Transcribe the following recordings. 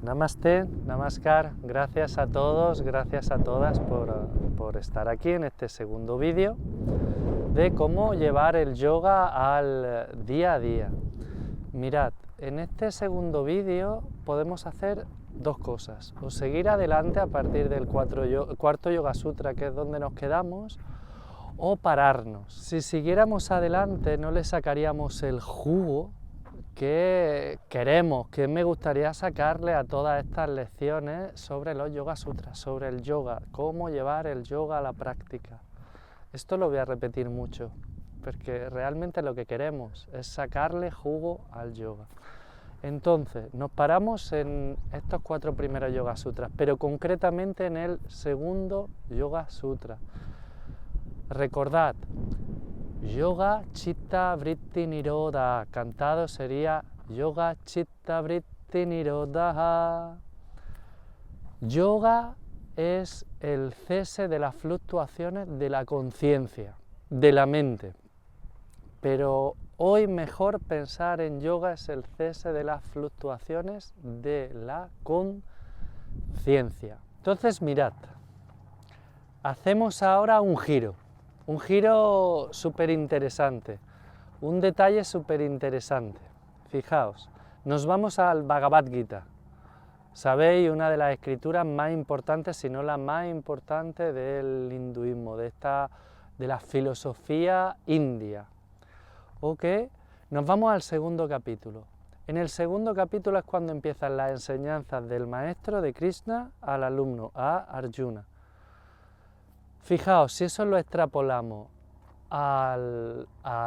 Namaste, Namaskar, gracias a todos, gracias a todas por estar aquí en este segundo vídeo de cómo llevar el yoga al día a día. Mirad, en este segundo vídeo podemos hacer dos cosas, o seguir adelante a partir del cuarto Yoga Sutra, que es donde nos quedamos, o pararnos. Si siguiéramos adelante no le sacaríamos el jugo que queremos, que me gustaría sacarle a todas estas lecciones sobre los Yoga Sutras, sobre el yoga, cómo llevar el yoga a la práctica. Esto lo voy a repetir mucho, porque realmente lo que queremos es sacarle jugo al yoga. Entonces, nos paramos en estos 4 primeros Yoga Sutras, pero concretamente en el segundo Yoga Sutra. Recordad, Yoga Chitta Vritti Nirodha, cantado sería Yoga Chitta Vritti Nirodha. Yoga es el cese de las fluctuaciones de la conciencia, de la mente. Pero hoy mejor pensar en yoga es el cese de las fluctuaciones de la conciencia. Entonces mirad, hacemos ahora un giro súper interesante, un detalle súper interesante. Fijaos, nos vamos al Bhagavad Gita. Sabéis, una de las escrituras más importantes, si no la más importante del hinduismo, de la filosofía india. Ok, nos vamos al segundo capítulo. En el segundo capítulo es cuando empiezan las enseñanzas del maestro de Krishna al alumno, a Arjuna. Fijaos, si eso lo extrapolamos a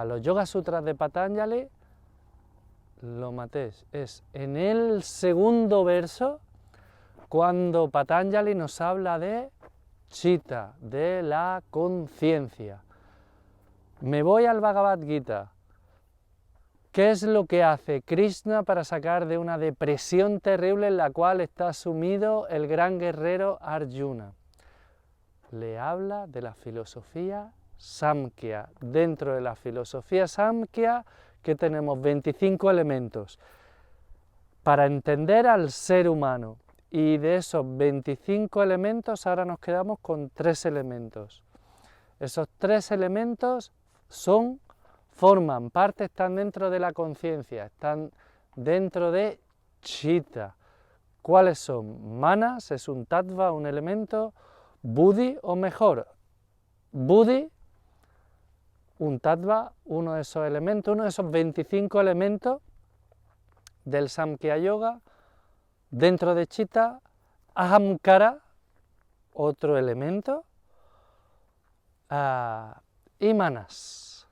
los Yoga Sutras de Patanjali, lo matéis. Es en el segundo verso cuando Patanjali nos habla de Chitta, de la conciencia. Me voy al Bhagavad Gita. ¿Qué es lo que hace Krishna para sacar de una depresión terrible en la cual está sumido el gran guerrero Arjuna? Le habla de la filosofía Samkhya. Dentro de la filosofía Samkhya, que tenemos 25 elementos para entender al ser humano. Y de esos 25 elementos ahora nos quedamos con 3 elementos. Esos 3 elementos forman parte, están dentro de la conciencia, están dentro de Chitta. ¿Cuáles son? Manas es un tattva, un elemento. Buddhi, o mejor, Buddhi, un tattva, uno de esos elementos, uno de esos 25 elementos del Samkhya Yoga, dentro de Chitta. Ahamkara, otro elemento, y Manas.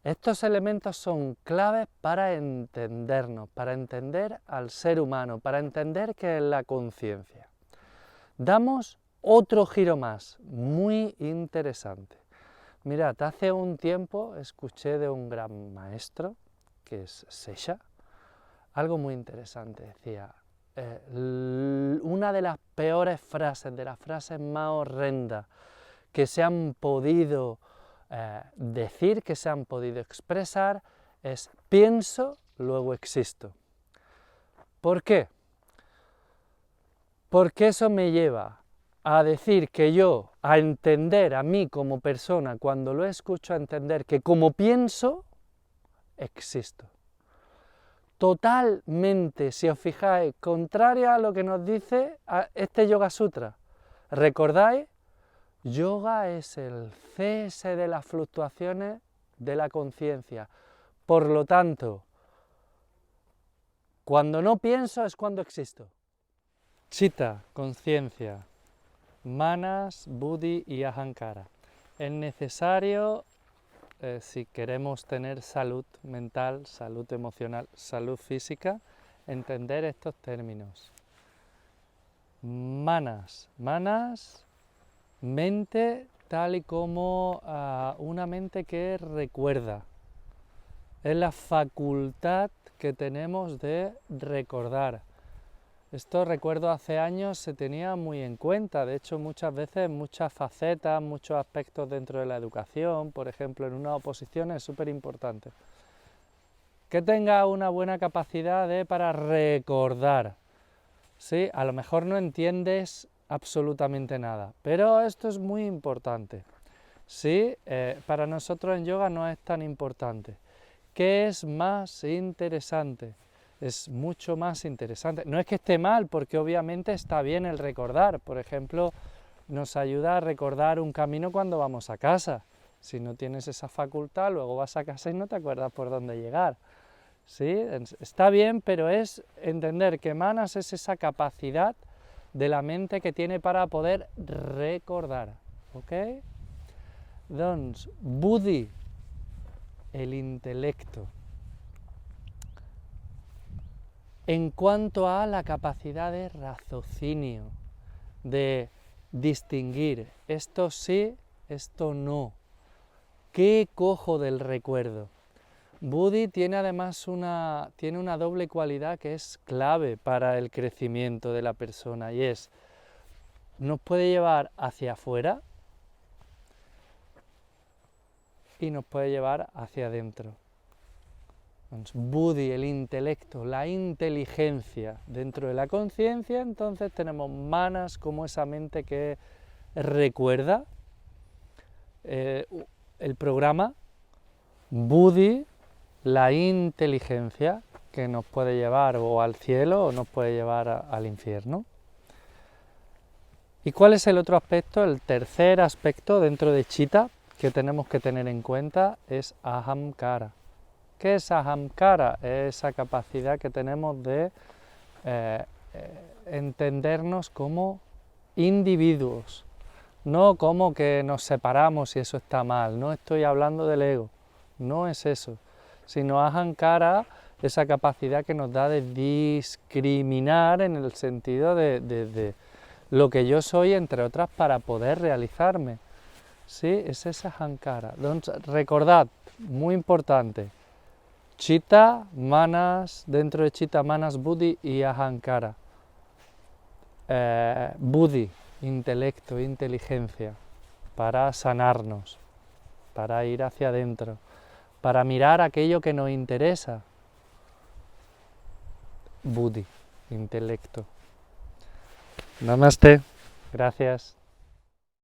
Estos elementos son claves para entendernos, para entender al ser humano, para entender qué es la conciencia. Damos otro giro más, muy interesante. Mirad, hace un tiempo escuché de un gran maestro, que es Sesha, algo muy interesante. Decía, una de las peores frases, de las frases más horrendas que se han podido decir, que se han podido expresar, es pienso, luego existo. ¿Por qué? Porque eso me lleva a decir que yo, a entender a mí como persona, cuando lo escucho, a entender que como pienso, existo. Totalmente, si os fijáis, contraria a lo que nos dice este Yoga Sutra. ¿Recordáis? Yoga es el cese de las fluctuaciones de la conciencia. Por lo tanto, cuando no pienso es cuando existo. Chitta, conciencia. Manas, Buddhi y Ahankara. Es necesario, si queremos tener salud mental, salud emocional, salud física, entender estos términos. Manas, mente tal y como una mente que recuerda. Es la facultad que tenemos de recordar. Esto, recuerdo, hace años se tenía muy en cuenta. De hecho, muchas veces, muchas facetas, muchos aspectos dentro de la educación, por ejemplo, en una oposición es súper importante que tenga una buena capacidad para recordar. ¿sí? A lo mejor no entiendes absolutamente nada, pero esto es muy importante, ¿sí? Para nosotros en yoga no es tan importante. ¿Qué es más interesante? Es mucho más interesante. No es que esté mal, porque obviamente está bien el recordar. Por ejemplo, nos ayuda a recordar un camino cuando vamos a casa. Si no tienes esa facultad, luego vas a casa y no te acuerdas por dónde llegar. ¿Sí? Está bien, pero es entender que manas es esa capacidad de la mente que tiene para poder recordar. ¿Ok? Doncs, buddhi, el intelecto. En cuanto a la capacidad de raciocinio, de distinguir esto sí, esto no. ¿Qué cojo del recuerdo? Buddhi tiene además una doble cualidad que es clave para el crecimiento de la persona y es, nos puede llevar hacia afuera y nos puede llevar hacia adentro. Buddhi, el intelecto, la inteligencia dentro de la conciencia, entonces tenemos manas como esa mente que recuerda el programa, buddhi, la inteligencia que nos puede llevar o al cielo o nos puede llevar al infierno. ¿Y cuál es el otro aspecto? El tercer aspecto dentro de Chitta que tenemos que tener en cuenta es ahamkara. ¿Qué es ahamkara? Es esa capacidad que tenemos de entendernos como individuos, no como que nos separamos y eso está mal, no estoy hablando del ego, no es eso, sino ahamkara, esa capacidad que nos da de discriminar en el sentido de lo que yo soy, entre otras, para poder realizarme. ¿Sí? Es esa ahamkara. Entonces, recordad, muy importante, Chitta, manas, dentro de Chitta, manas, buddhi y ahamkara. Buddhi, intelecto, inteligencia, para sanarnos, para ir hacia adentro, para mirar aquello que nos interesa. Buddhi, intelecto. Namaste, gracias.